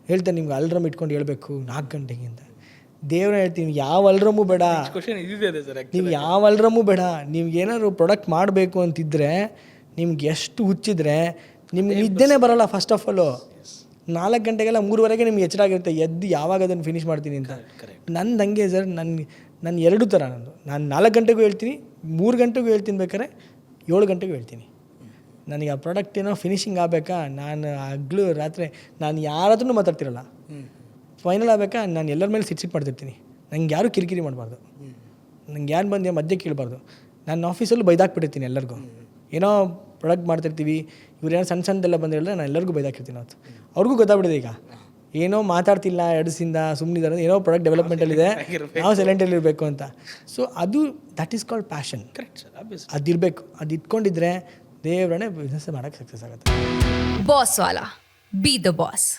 ಹೇಳ್ತಾರೆ ನಿಮ್ಗೆ ಅಲ್ರಮ್ ಇಟ್ಕೊಂಡು ಹೇಳ್ಬೇಕು 4 ಗಂಟೆಗೆ ಅಂತ. ದೇವ್ರ ಹೇಳ್ತೀನಿ ಯಾವ ಅಲ್ರಮ್ಮು ಬೇಡ, ನೀವು ಯಾವ ಅಲ್ರಮ್ಮು ಬೇಡ. ನಿಮ್ಗೆ ಏನಾದ್ರು ಪ್ರಾಡಕ್ಟ್ ಮಾಡಬೇಕು ಅಂತಿದ್ರೆ, ನಿಮ್ಗೆ ಎಷ್ಟು ಹುಚ್ಚಿದ್ರೆ ನಿಮ್ಗೆ ನಿದ್ದೆನೇ ಬರೋಲ್ಲ. ಫಸ್ಟ್ ಆಫ್ ಆಲು 4 ಗಂಟೆಗೆಲ್ಲ 3:30ಗೆ ನಿಮ್ಗೆ ಎಚ್ಚರ ಆಗಿರುತ್ತೆ, ಎದ್ದು ಯಾವಾಗ ಅದನ್ನು ಫಿನಿಷ್ ಮಾಡ್ತೀನಿ ಅಂತ. ನಂದು ಹಂಗೆ ಸರ್, ನನ್ನ 2 ಥರ. ನಾನು 4 ಗಂಟೆಗೂ ಹೇಳ್ತೀನಿ, 3 ಗಂಟೆಗೂ ಹೇಳ್ತೀನಿ, ಬೇಕಾದ್ರೆ 7 ಗಂಟೆಗೂ ಹೇಳ್ತೀನಿ. ನನಗೆ ಆ ಪ್ರಾಡಕ್ಟ್ ಏನೋ ಫಿನಿಷಿಂಗ್ ಆಗಬೇಕಾ, ನಾನು ಹಗ್ಲು ರಾತ್ರಿ ನಾನು ಯಾರ ಹತ್ರನೂ ಮಾತಾಡ್ತಿರಲ್ಲ. ಫೈನಲ್ ಆಗಬೇಕಾ ನಾನು ಎಲ್ಲರ ಮೇಲೆ ಸಿಟ್ಟು ಮಾಡ್ತಿರ್ತೀನಿ. ನಂಗೆ ಯಾರೂ ಕಿರಿಕಿರಿ ಮಾಡಬಾರ್ದು, ನಂಗೆ ಯಾರು ಬಂದು ಮಧ್ಯೆ ಕೇಳಬಾರ್ದು. ನಾನು ಆಫೀಸಲ್ಲೂ ಬೈದಾಕ್ಬಿಟ್ಟಿರ್ತೀನಿ ಎಲ್ಲರಿಗೂ. ಏನೋ ಪ್ರಾಡಕ್ಟ್ ಮಾಡ್ತಿರ್ತೀವಿ, ಇವ್ರು ಏನೋ ಸಣ್ಣದೆಲ್ಲ ಬಂದು ಹೇಳಿದ್ರೆ ನಾನು ಎಲ್ಲರಿಗೂ ಬೈದಾಕಿರ್ತೀನಿ. ಅವತ್ತು ಅವ್ರಿಗೂ ಗೊತ್ತಾಗ್ಬಿಟ್ಟಿದೆ ಈಗ ಏನೋ ಮಾತಾಡ್ತಿಲ್ಲ 2 ದಿವಸದಿಂದ ಸುಮ್ಮನಿದ್ದಾರೆ, ಏನೋ ಪ್ರಾಡಕ್ಟ್ ಡೆವಲಪ್ಮೆಂಟಲ್ಲಿದೆ, ನಾವು ಸೈಲೆಂಟಲ್ಲಿರಬೇಕು ಅಂತ. ಸೊ ಅದು ದಟ್ ಈಸ್ ಕಾಲ್ಡ್ ಪ್ಯಾಷನ್. ಅದಿರಬೇಕು. ಅದು ಇಟ್ಕೊಂಡಿದ್ರೆ ದೇವ್ರನ್ನೇ ಬಿಸ್ನೆಸ್ ಮಾಡೋಕ್ಕೆ ಸಕ್ಸಸ್ ಆಗುತ್ತೆ. Boss Vala, B the boss.